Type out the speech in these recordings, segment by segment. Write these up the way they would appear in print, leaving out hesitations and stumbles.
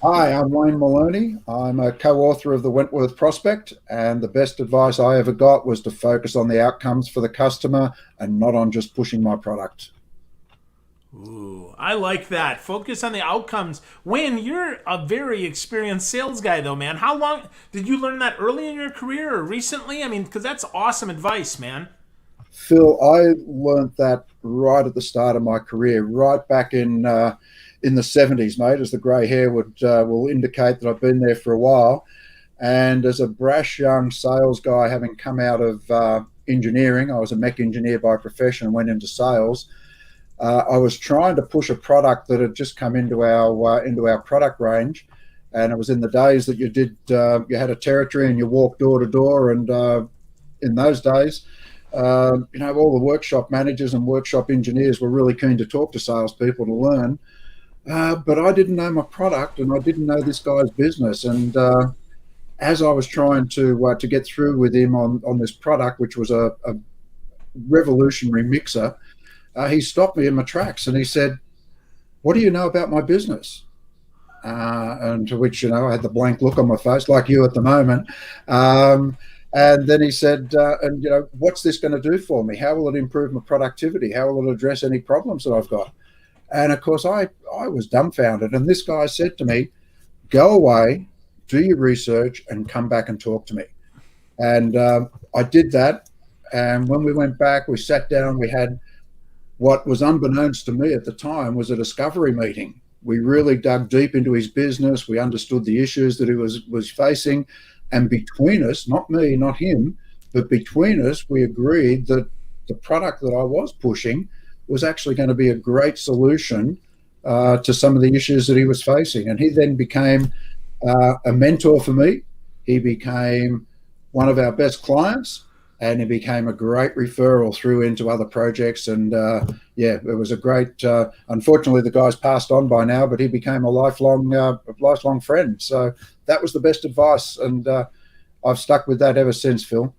Hi, I'm Wayne Moloney. I'm a co-author of the Wentworth Prospect, and the best advice I ever got was to focus on the outcomes for the customer and not on just pushing my product. Ooh, I like that. Focus on the outcomes. Wayne, you're a very experienced sales guy, though, man. How long did you learn that early in your career or recently? I mean, because that's awesome advice, man. Phil, I learned that right at the start of my career, right back in the 70s, mate, as the grey hair will indicate that I've been there for a while. And as a brash young sales guy, having come out of engineering, I was a mech engineer by profession and went into sales. I was trying to push a product that had just come into our product range, and it was in the days that you had a territory and you walked door to door, and in those days, all the workshop managers and workshop engineers were really keen to talk to salespeople to learn. But I didn't know my product, and I didn't know this guy's business, and as I was trying to get through with him on this product, which was a revolutionary mixer, he stopped me in my tracks and he said, "What do you know about my business?" And to which, I had the blank look on my face, like you at the moment. And then he said, what's this going to do for me? How will it improve my productivity? How will it address any problems that I've got? And of course, I was dumbfounded. And this guy said to me, "Go away, do your research, and come back and talk to me." And I did that. And when we went back, we sat down, we had what was unbeknownst to me at the time was a discovery meeting. We really dug deep into his business. We understood the issues that he was facing. And between us, not me, not him, but between us, we agreed that the product that I was pushing was actually going to be a great solution to some of the issues that he was facing. And he then became a mentor for me. He became one of our best clients, and he became a great referral through into other projects. And yeah, it was a great. Unfortunately, the guy's passed on by now, but he became a lifelong friend. So that was the best advice, and I've stuck with that ever since, Phil.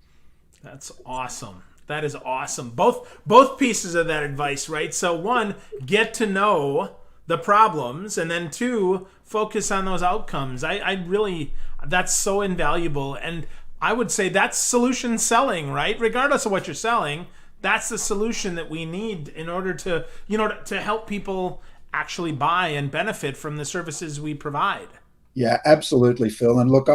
That's awesome. That is awesome. Both pieces of that advice, right? So one, get to know the problems, and then two, focus on those outcomes. I really that's so invaluable, and I would say that's solution selling, right? Regardless of what you're selling, that's the solution that we need in order to to help people actually buy and benefit from the services we provide. Yeah, absolutely, Phil. And look,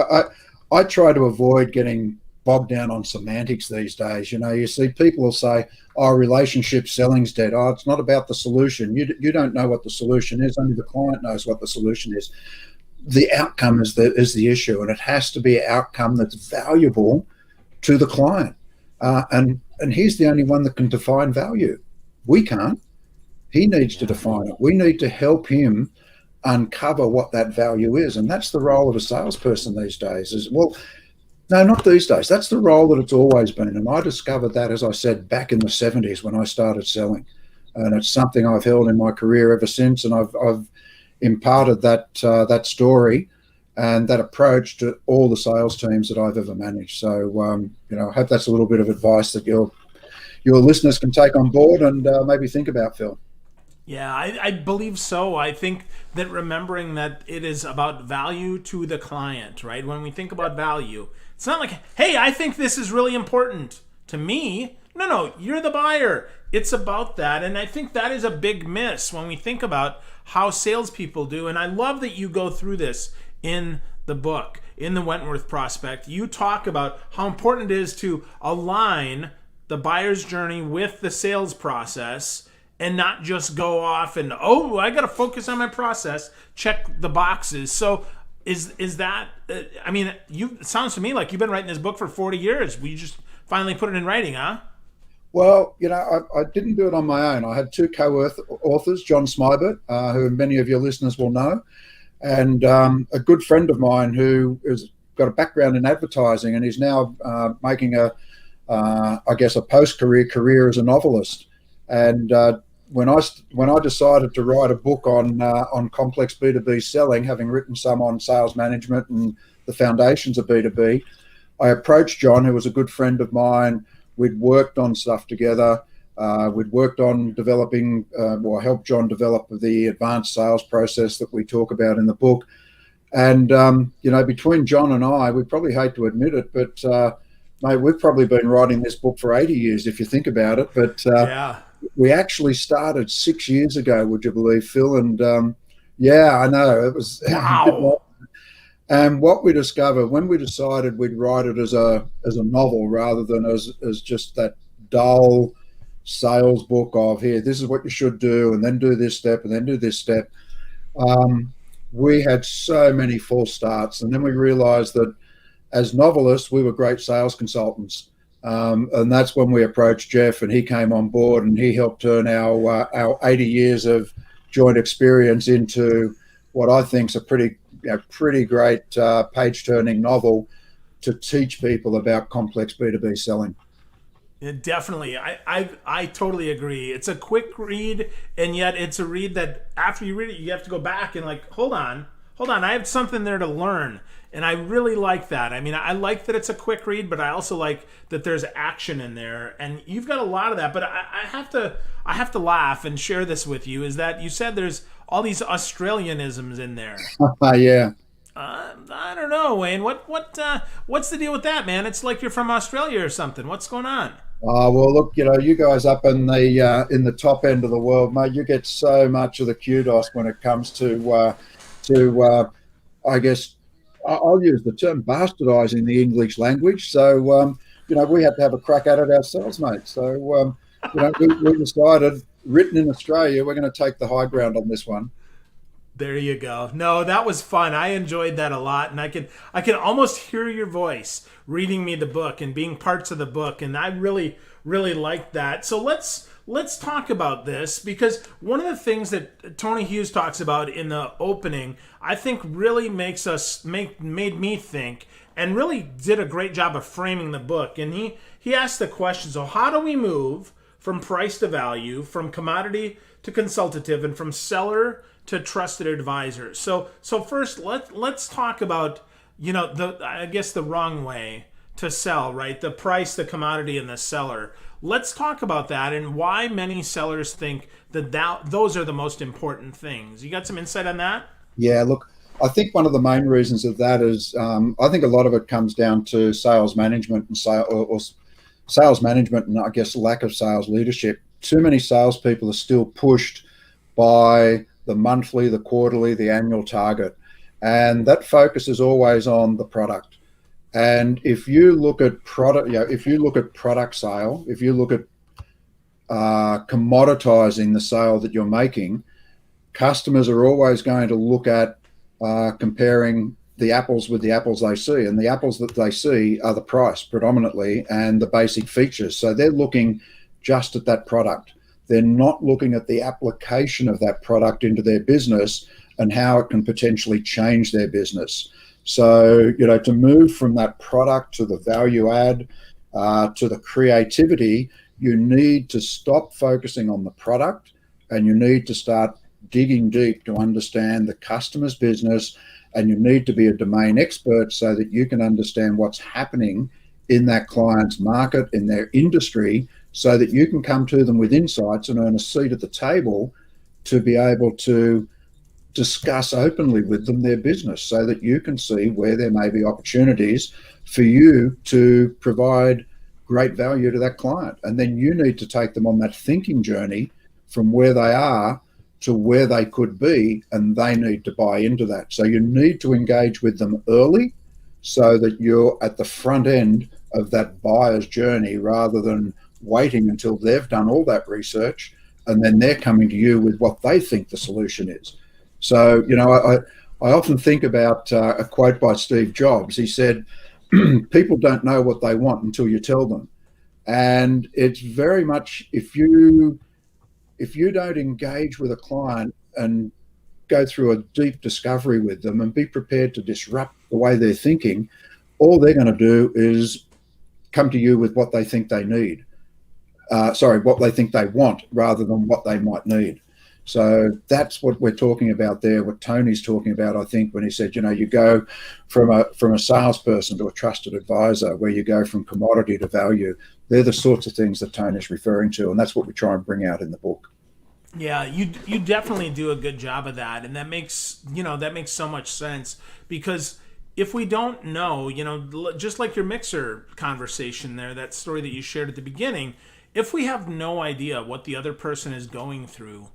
I try to avoid getting bogged down on semantics these days. You see people will say, "Oh, relationship selling's dead." Oh, it's not about the solution. You don't know what the solution is. Only the client knows what the solution is. The outcome is the issue, and it has to be an outcome that's valuable to the client. And he's the only one that can define value. We can't. He needs to Yeah. define it. We need to help him uncover what that value is, and that's the role of a salesperson these days. Is well, no, not these days. That's the role that it's always been, and I discovered that, as I said, back in the '70s when I started selling, and it's something I've held in my career ever since, and I've imparted that story and that approach to all the sales teams that I've ever managed. So I hope that's a little bit of advice that your listeners can take on board and maybe think about, Phil. Yeah, I believe so. I think that remembering that it is about value to the client, right? When we think about value, it's not like, hey, I think this is really important to me. No, no, you're the buyer. It's about that. And I think that is a big miss when we think about how salespeople do. And I love that you go through this in the book, in the Wentworth Prospect. You talk about how important it is to align the buyer's journey with the sales process and not just go off and, oh, I got to focus on my process, check the boxes. So is that I mean, you it sounds to me like you've been writing this book for 40 years. We just finally put it in writing, huh? Well, I didn't do it on my own. I had two co-authors, John Smybert, who many of your listeners will know, and a good friend of mine who has got a background in advertising and is now making I guess, a post-career career as a novelist. And when I decided to write a book on complex B2B selling, having written some on sales management and the foundations of B2B, I approached John, who was a good friend of mine. We'd worked on stuff together. We'd worked on developing, helped John develop the advanced sales process that we talk about in the book. And, between John and I, we probably hate to admit it, but, mate, we've probably been writing this book for 80 years, if you think about it. But Yeah. we actually started 6 years ago, would you believe, Phil? And yeah, I know it was a bit Wow. like. And what we discovered when we decided we'd write it as a novel rather than as just that dull sales book of, here, this is what you should do, and then do this step, and then do this step. Um, we had so many false starts, and then we realised that as novelists, we were great sales consultants. And that's when we approached Jeff, and he came on board, and he helped turn our 80 years of joint experience into what I think is a pretty great page turning novel to teach people about complex B2B selling. Yeah, definitely. I totally agree. It's a quick read, and yet it's a read that after you read it, you have to go back and like, hold on, I have something there to learn. And I really like that. I mean, I like that it's a quick read, but I also like that there's action in there. And you've got a lot of that. But I have to laugh and share this with you. Is that you said there's all these Australianisms in there? Yeah. I don't know, Wayne. What's the deal with that, man? It's like you're from Australia or something. What's going on? Well, look, you guys up in the top end of the world, mate. You get so much of the kudos when it comes to I guess I'll use the term bastardizing the English language. So we had to have a crack at it ourselves, mate. So we decided, written in Australia, we're going to take the high ground on this one. There you go. No, that was fun. I enjoyed that a lot, and I can almost hear your voice reading me the book and being parts of the book, and I really liked that. So let's talk about this, because one of the things that Tony Hughes talks about in the opening, I think really made me think, and really did a great job of framing the book. And he asked the question: so how do we move from price to value, from commodity to consultative, and from seller to trusted advisor? So first, let's talk about I guess the wrong way to sell, right? The price, the commodity, and the seller. Let's talk about that and why many sellers think that those are the most important things. You got some insight on that? Yeah, look, I think one of the main reasons of that is I think a lot of it comes down to sales management and sales management, and I guess lack of sales leadership. Too many salespeople are still pushed by the monthly, the quarterly, the annual target, and that focus is always on the product. And if you look at product sale, if you look at commoditizing the sale that you're making, customers are always going to look at comparing the apples with the apples they see, and the apples that they see are the price predominantly and the basic features. So they're looking just at that product. They're not looking at the application of that product into their business and how it can potentially change their business. So, to move from that product to the value add, to the creativity, you need to stop focusing on the product, and you need to start digging deep to understand the customer's business, and you need to be a domain expert so that you can understand what's happening in that client's market, in their industry, so that you can come to them with insights and earn a seat at the table to be able to discuss openly with them their business, so that you can see where there may be opportunities for you to provide great value to that client. And then you need to take them on that thinking journey from where they are to where they could be, and they need to buy into that. So you need to engage with them early so that you're at the front end of that buyer's journey, rather than waiting until they've done all that research and then they're coming to you with what they think the solution is. So, I often think about a quote by Steve Jobs. He said, people don't know what they want until you tell them. And it's very much, if you don't engage with a client and go through a deep discovery with them and be prepared to disrupt the way they're thinking, all they're going to do is come to you with what they think they need. What they think they want, rather than what they might need. So that's what we're talking about there, what Tony's talking about, I think, when he said, you go from a salesperson to a trusted advisor, where you go from commodity to value. They're the sorts of things that Tony's referring to, and that's what we try and bring out in the book. Yeah, you definitely do a good job of that, and that makes so much sense because if we don't know, just like your mixer conversation there, that story that you shared at the beginning, if we have no idea what the other person is going through,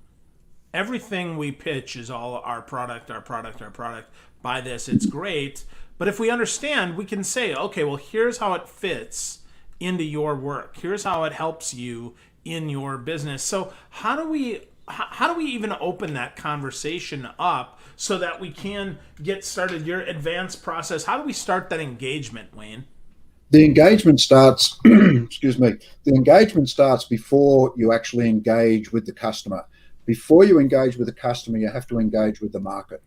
everything we pitch is all our product, our product, our product. Buy this, it's great. But if we understand, we can say, okay, well, here's how it fits into your work. Here's how it helps you in your business. So how do we even open that conversation up so that we can get started? Your advanced process. How do we start that engagement, Wayne? The engagement starts, excuse me, the engagement starts before you actually engage with the customer. Before you engage with the customer, you have to engage with the market.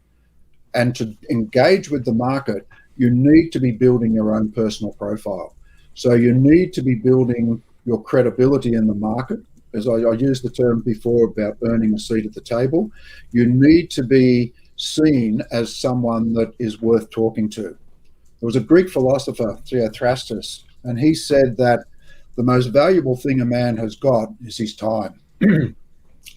And to engage with the market, you need to be building your own personal profile. So you need to be building your credibility in the market. As I used the term before about earning a seat at the table, you need to be seen as someone that is worth talking to. There was a Greek philosopher, Theophrastus, and he said that the most valuable thing a man has got is his time.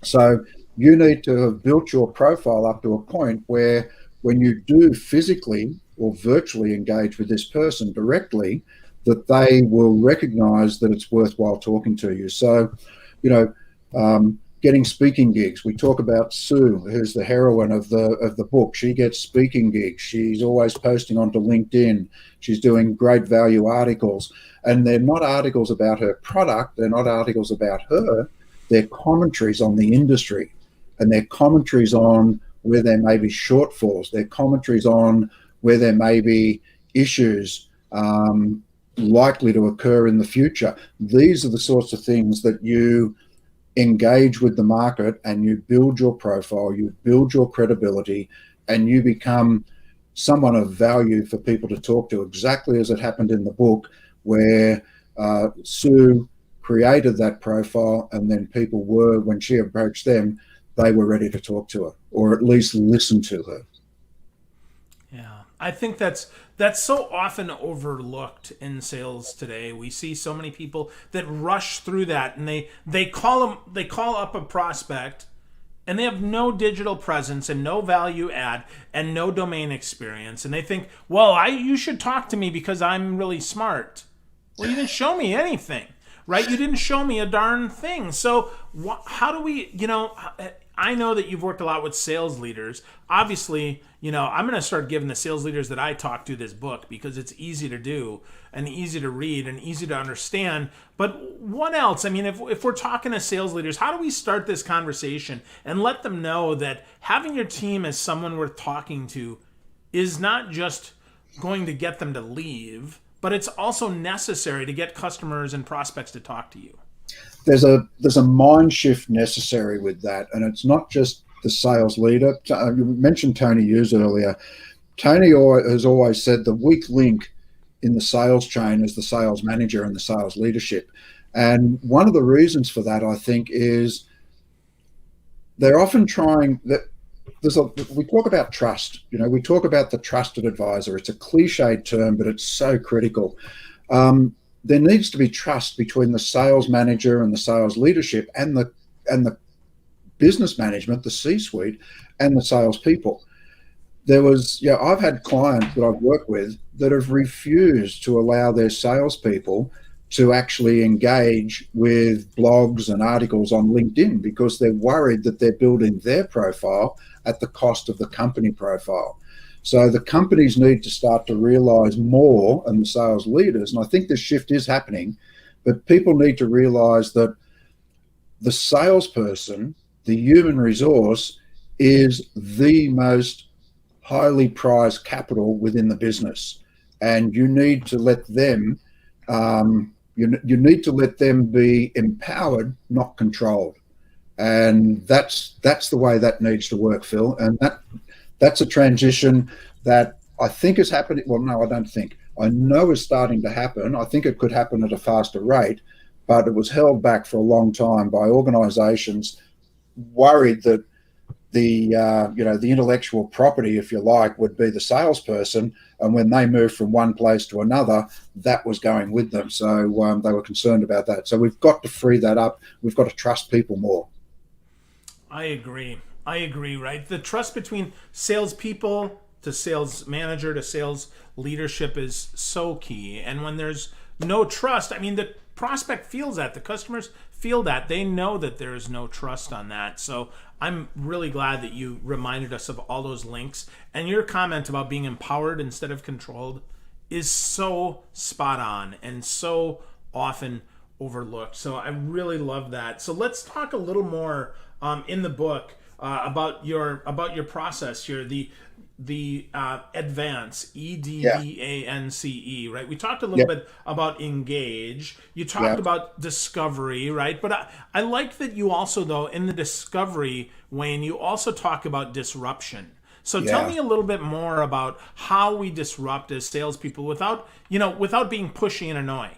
So you need to have built your profile up to a point where when you do physically or virtually engage with this person directly, that they will recognize that it's worthwhile talking to you. So, you know, getting speaking gigs. We talk about Sue, who's the heroine of the book. She gets speaking gigs. She's always posting onto LinkedIn. She's doing great value articles. And they're not articles about her product. They're not articles about her. They're commentaries on the industry. And they're commentaries on where there may be shortfalls. They're commentaries on where there may be issues likely to occur in the future. These are the sorts of things that you engage with the market and you build your profile, you build your credibility, and you become someone of value for people to talk to, exactly as it happened in the book where Sue created that profile, and then people were, when she approached them, they were ready to talk to her or at least listen to her. Yeah, I think that's so often overlooked in sales today. We see so many people that rush through that, and they call up a prospect, and they have no digital presence and no value add and no domain experience, and they think, well, you should talk to me because I'm really smart. Well, you didn't show me anything, right? You didn't show me a darn thing. So how do we, I know that you've worked a lot with sales leaders. Obviously, I'm going to start giving the sales leaders that I talk to this book because it's easy to do and easy to read and easy to understand. But what else? I mean, if we're talking to sales leaders, how do we start this conversation and let them know that having your team as someone worth talking to is not just going to get them to leave, but it's also necessary to get customers and prospects to talk to you? There's a mind shift necessary with that, and it's not just the sales leader. You mentioned Tony Hughes earlier. Tony has always said the weak link in the sales chain is the sales manager and the sales leadership. And one of the reasons for that, I think, is they're often trying that. We talk about trust. We talk about the trusted advisor. It's a cliched term, but it's so critical. There needs to be trust between the sales manager and the sales leadership and the business management, the C-suite, and the salespeople. I've had clients that I've worked with that have refused to allow their salespeople to actually engage with blogs and articles on LinkedIn because they're worried that they're building their profile at the cost of the company profile. So the companies need to start to realize more, and the sales leaders, and I think this shift is happening, but people need to realize that the salesperson, the human resource, is the most highly prized capital within the business. And you need to let them, you need to let them be empowered, not controlled. And that's the way that needs to work, Phil. And that's a transition that I think is happening. Well, no, I don't think. I know is starting to happen. I think it could happen at a faster rate, but it was held back for a long time by organizations worried that the intellectual property, if you like, would be the salesperson. And when they moved from one place to another, that was going with them. So they were concerned about that. So we've got to free that up. We've got to trust people more. I agree. I agree, right? The trust between salespeople to sales manager to sales leadership is so key. And when there's no trust, I mean, the prospect feels that, the customers feel that, they know that there is no trust on that. So I'm really glad that you reminded us of all those links. And your comment about being empowered instead of controlled is so spot on and so often overlooked. So I really love that. So let's talk a little more in the book about your process here. The advance, EDVANCE, right? We talked a little bit about engage. You talked about discovery, right? But I like that you also, though, in the discovery, Wayne, you also talk about disruption. So tell me a little bit more about how we disrupt as salespeople without being pushy and annoying.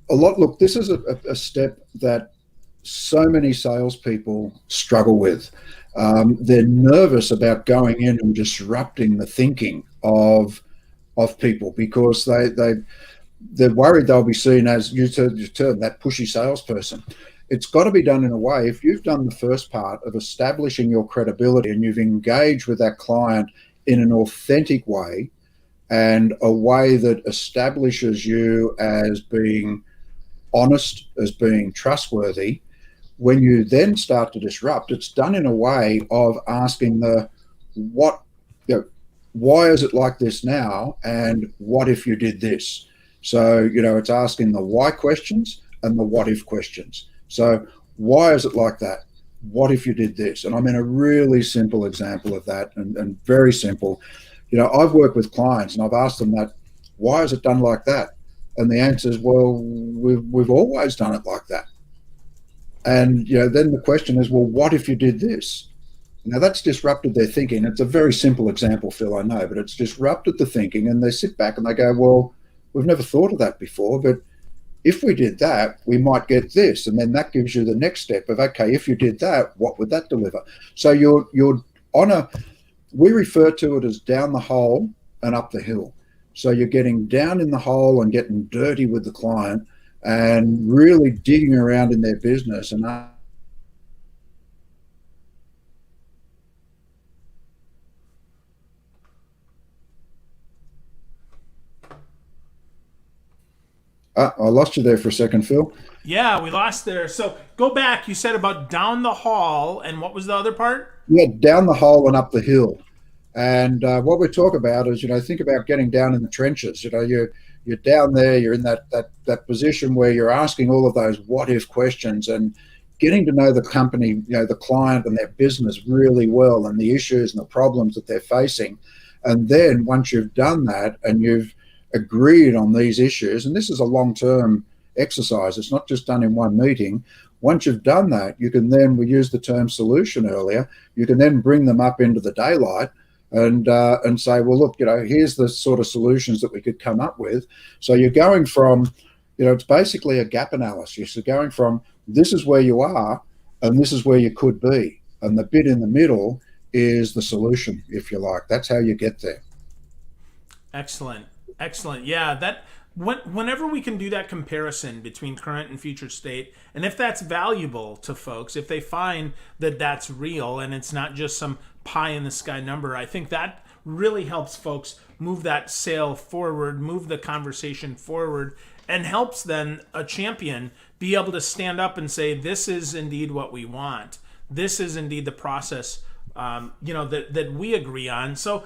Look, this is a step that so many salespeople struggle with. They're nervous about going in and disrupting the thinking of people because they're worried they'll be seen as, you term, that pushy salesperson. It's got to be done in a way, if you've done the first part of establishing your credibility and you've engaged with that client in an authentic way and a way that establishes you as being honest, as being trustworthy, when you then start to disrupt, it's done in a way of asking why is it like this now, and what if you did this? So, it's asking the why questions and the what if questions. So why is it like that? What if you did this? And I'm in a really simple example of that, and very simple. I've worked with clients and I've asked them that, why is it done like that? And the answer is, well, we've always done it like that. And then the question is, well, what if you did this? Now that's disrupted their thinking. It's a very simple example, Phil, I know, but it's disrupted the thinking, and they sit back and they go, well, we've never thought of that before, but if we did that, we might get this. And then that gives you the next step of, okay, if you did that, what would that deliver? So you're on we refer to it as down the hole and up the hill. So you're getting down in the hole and getting dirty with the client and really digging around in their business and I lost you there for a second, Phil. Yeah, we lost there. So go back. You said about down the hall, and what was the other part? Yeah, down the hole and up the hill. And what we talk about is, think about getting down in the trenches. You're down there. You're in that position where you're asking all of those what if questions and getting to know the company, the client and their business really well, and the issues and the problems that they're facing. And then once you've done that and you've agreed on these issues, and this is a long-term exercise, it's not just done in one meeting. Once you've done that, you can then, we used the term solution earlier, you can then bring them up into the daylight and say, well, look, here's the sort of solutions that we could come up with. So you're going from, it's basically a gap analysis. You're going from, this is where you are and this is where you could be, and the bit in the middle is the solution, if you like. That's how you get there. Excellent. Yeah, that whenever we can do that comparison between current and future state, and if that's valuable to folks, if they find that that's real and it's not just some pie in the sky number, I think that really helps folks move that sale forward, move the conversation forward, and helps then a champion be able to stand up and say, this is indeed what we want. This is indeed the process, that we agree on. So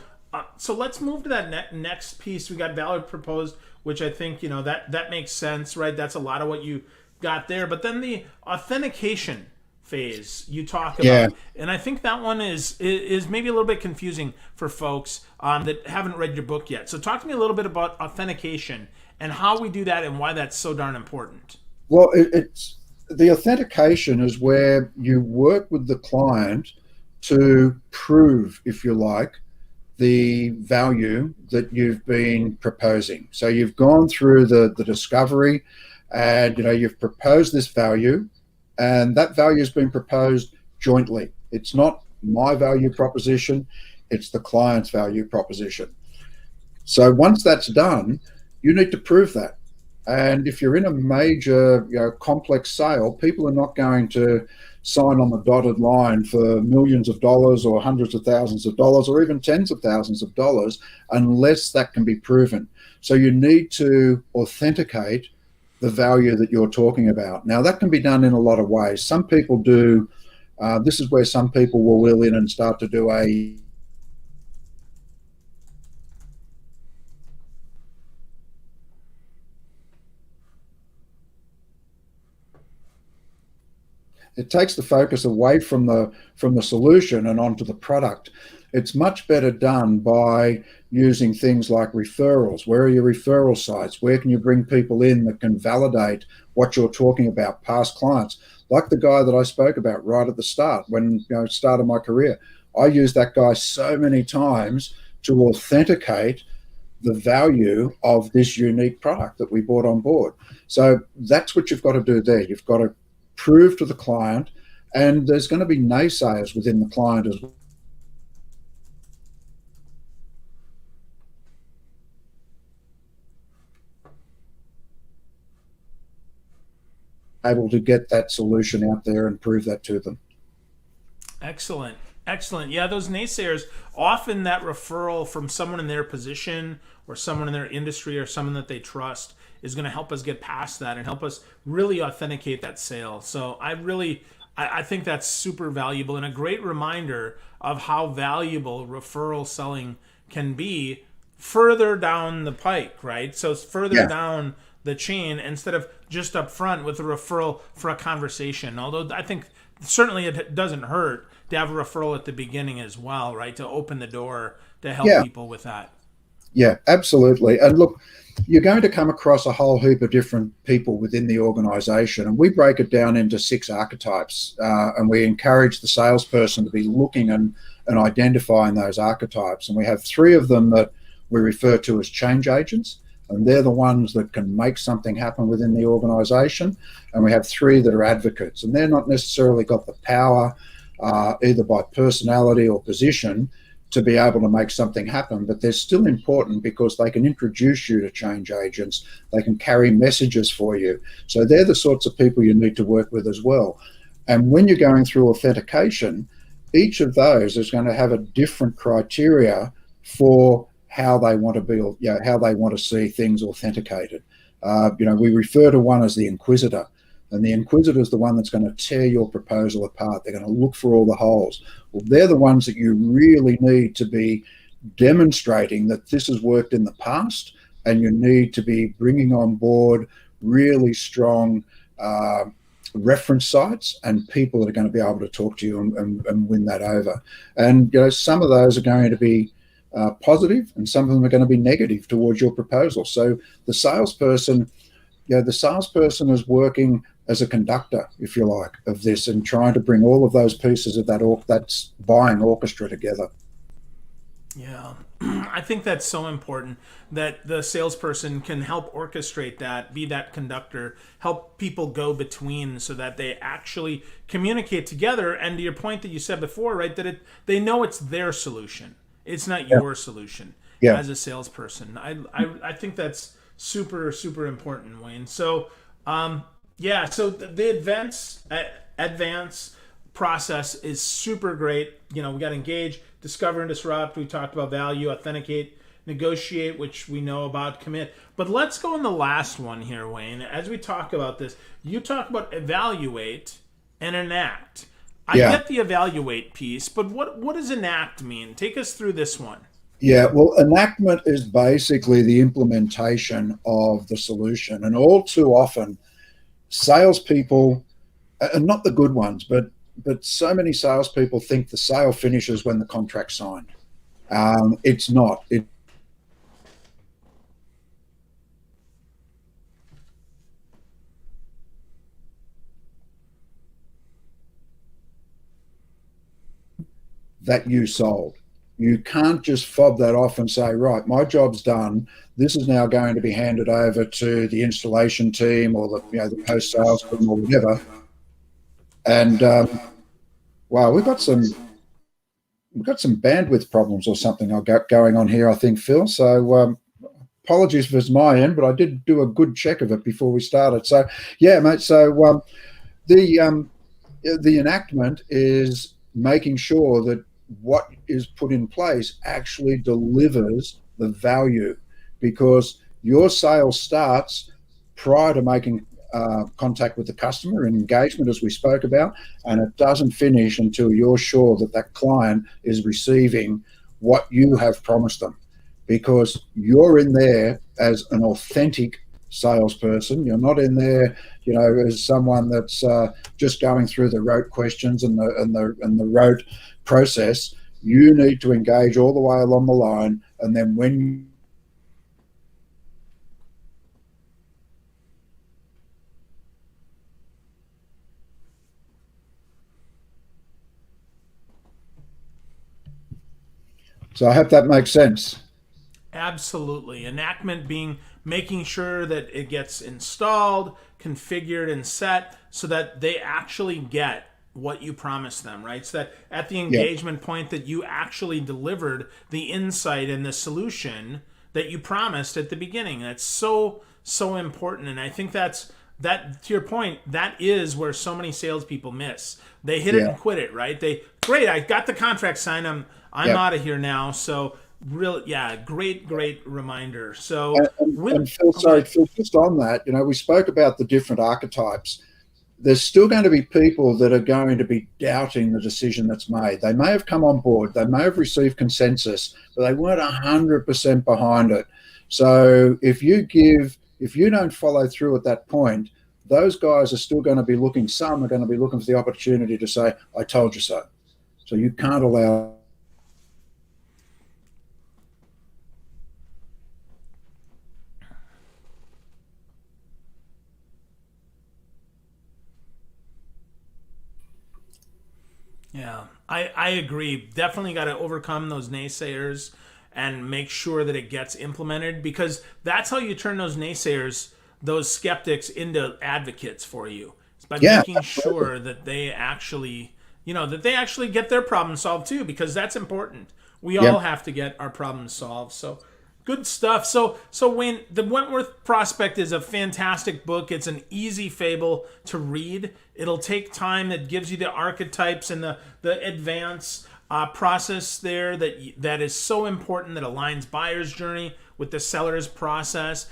let's move to that next piece. We got valid proposed, which I think, that makes sense, right? That's a lot of what you got there. But then the authentication phase you talk about, and I think that one is maybe a little bit confusing for folks that haven't read your book yet. So talk to me a little bit about authentication and how we do that and why that's so darn important. Well, it's the authentication is where you work with the client to prove, if you like, the value that you've been proposing. So you've gone through the discovery and you've proposed this value, and that value has been proposed jointly. It's not my value proposition, it's the client's value proposition. So once that's done, you need to prove that. And if you're in a major complex sale, people are not going to sign on the dotted line for millions of dollars or hundreds of thousands of dollars or even tens of thousands of dollars unless that can be proven. So you need to authenticate the value that you're talking about. Now, that can be done in a lot of ways. Some people do, this is where some people will wheel in and start to do it takes the focus away from the solution and onto the product. It's much better done by using things like referrals. Where are your referral sites? Where can you bring people in that can validate what you're talking about, past clients? Like the guy that I spoke about right at the start, when I started my career. I used that guy so many times to authenticate the value of this unique product that we brought on board. So that's what you've got to do there. You've got to prove to the client, and there's going to be naysayers within the client as well. Able to get that solution out there and prove that to them. Excellent. Excellent. Yeah, those naysayers, often that referral from someone in their position or someone in their industry or someone that they trust is going to help us get past that and help us really authenticate that sale. So I think that's super valuable and a great reminder of how valuable referral selling can be further down the pike, right? So it's further down the chain instead of just up front with a referral for a conversation. Although I think certainly it doesn't hurt to have a referral at the beginning as well, right? To open the door to help people with that. Yeah, absolutely. And look, you're going to come across a whole heap of different people within the organization, and we break it down into 6 archetypes, and we encourage the salesperson to be looking and identifying those archetypes. And we have 3 of them that we refer to as change agents, and they're the ones that can make something happen within the organization. And we have 3 that are advocates, and they're not necessarily got the power, either by personality or position, to be able to make something happen, but they're still important because they can introduce you to change agents. They can carry messages for you. So they're the sorts of people you need to work with as well. And when you're going through authentication, each of those is going to have a different criteria for how they want to be, how they want to see things authenticated. We refer to one as the inquisitor. And the inquisitor is the one that's going to tear your proposal apart. They're going to look for all the holes. Well, they're the ones that you really need to be demonstrating that this has worked in the past, and you need to be bringing on board really strong reference sites and people that are going to be able to talk to you and win that over. And some of those are going to be positive, and some of them are going to be negative towards your proposal. So the salesperson is working as a conductor, if you like, of this, and trying to bring all of those pieces of that buying orchestra together. Yeah, I think that's so important that the salesperson can help orchestrate that, be that conductor, help people go between so that they actually communicate together. And to your point that you said before, right, that they know it's their solution. It's not your solution as a salesperson. I think that's super, super important, Wayne. So, so the advance process is super great. We got engage, discover and disrupt. We talked about value, authenticate, negotiate, which we know about, commit. But let's go in the last one here, Wayne. As we talk about this, you talk about evaluate and enact. I get the evaluate piece, but what does enact mean? Take us through this one. Yeah, well, enactment is basically the implementation of the solution. And all too often, salespeople, and not the good ones, but so many salespeople think the sale finishes when the contract's signed. It's not. That you sold. You can't just fob that off and say, right, my job's done. This is now going to be handed over to the installation team or the post-sales team or whatever. And we've got some bandwidth problems or something going on here, I think, Phil. So apologies if it's my end, but I did do a good check of it before we started. So yeah, mate. So the enactment is making sure that what is put in place actually delivers the value, because your sale starts prior to making contact with the customer and engagement, as we spoke about, and it doesn't finish until you're sure that that client is receiving what you have promised them, because you're in there as an authentic salesperson. You're not in there, as someone that's just going through the rote questions and the rote process. You need to engage all the way along the line, and then when so I hope that makes sense. Absolutely. Enactment being making sure that it gets installed, configured, and set so that they actually get what you promised them, right? So that at the Yeah, engagement point that you actually delivered the insight and the solution that you promised at the beginning. That's so important. And I think that to your point, that is where so many salespeople miss. They hit it yeah, and quit it, right? Great, I got the contract signed. I'm yeah. out of here now. So real, yeah, great reminder. So And Phil, sorry, okay, Phil, just on that, we spoke about the different archetypes. There's still going to be people that are going to be doubting the decision that's made. They may have come on board, they may have received consensus, but they weren't 100% behind it. So if you don't follow through at that point, those guys are still going to be looking. Some are going to be looking for the opportunity to say, "I told you so." So you can't allow. yeah, I agree. Definitely got to overcome those naysayers and make sure that it gets implemented, because that's how you turn those naysayers, those skeptics, into advocates for you. It's by Yeah, making sure that they actually, that they actually get their problem solved too, because that's important. We yeah. all have to get our problems solved. So good stuff. So Wayne, the Wentworth Prospect is a fantastic book. It's an easy fable to read. It'll take time. That gives you the archetypes and the advance process there that is so important, that aligns buyer's journey with the seller's process.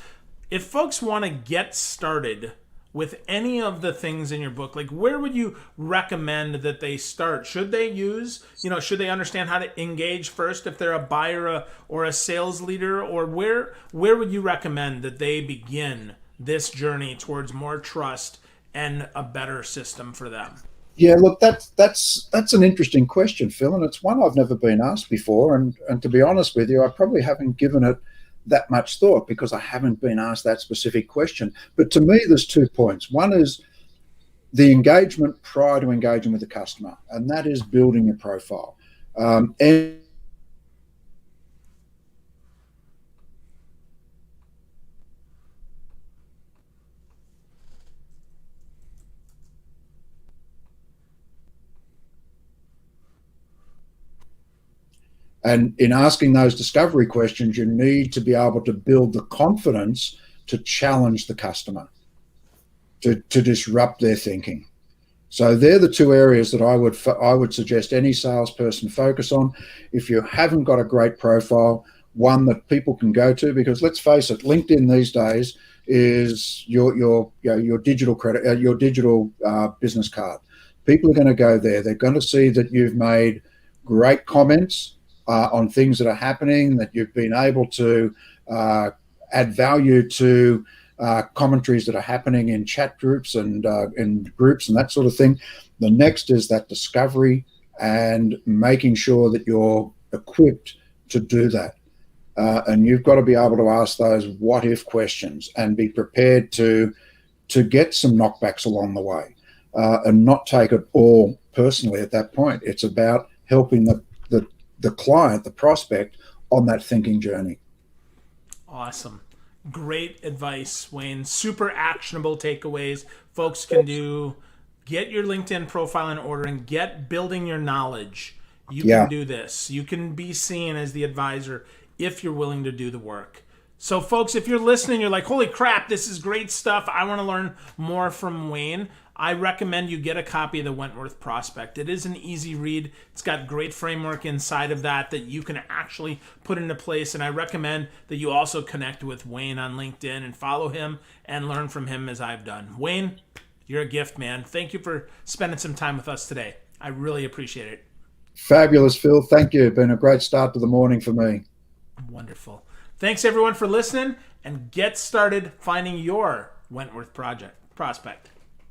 If folks want to get started with any of the things in your book, like, where would you recommend that they start? Should they should they understand how to engage first if they're a buyer or a sales leader, or where would you recommend that they begin this journey towards more trust and a better system for them? Yeah, look, that's an interesting question, Phil, and it's one I've never been asked before. And to be honest with you, I probably haven't given it that much thought because I haven't been asked that specific question. But to me, there's 2 points. One is the engagement prior to engaging with the customer, and that is building your profile. And And in asking those discovery questions, you need to be able to build the confidence to challenge the customer, to disrupt their thinking. So they're the 2 areas that I would suggest any salesperson focus on. If you haven't got a great profile, one that people can go to, because let's face it, LinkedIn these days is your digital credit, your digital business card. People are going to go there. They're going to see that you've made great comments on things that are happening, that you've been able to add value to commentaries that are happening in chat groups and in groups and that sort of thing. The next is that discovery and making sure that you're equipped to do that. And you've got to be able to ask those what if questions and be prepared to get some knockbacks along the way, and not take it all personally at that point. It's about helping the client, the prospect, on that thinking journey. Awesome. Great advice, Wayne. Super actionable takeaways folks can do. Get your LinkedIn profile in order and get building your knowledge. You can Yeah. do this. You can be seen as the advisor if you're willing to do the work. So, folks, if you're listening, you're like, holy crap, this is great stuff. I want to learn more from Wayne. I recommend you get a copy of the Wentworth Prospect. It is an easy read. It's got great framework inside of that you can actually put into place. And I recommend that you also connect with Wayne on LinkedIn and follow him and learn from him as I've done. Wayne, you're a gift, man. Thank you for spending some time with us today. I really appreciate it. Fabulous, Phil. Thank you. Been a great start to the morning for me. Wonderful. Thanks, everyone, for listening, and get started finding your Wentworth Prospect.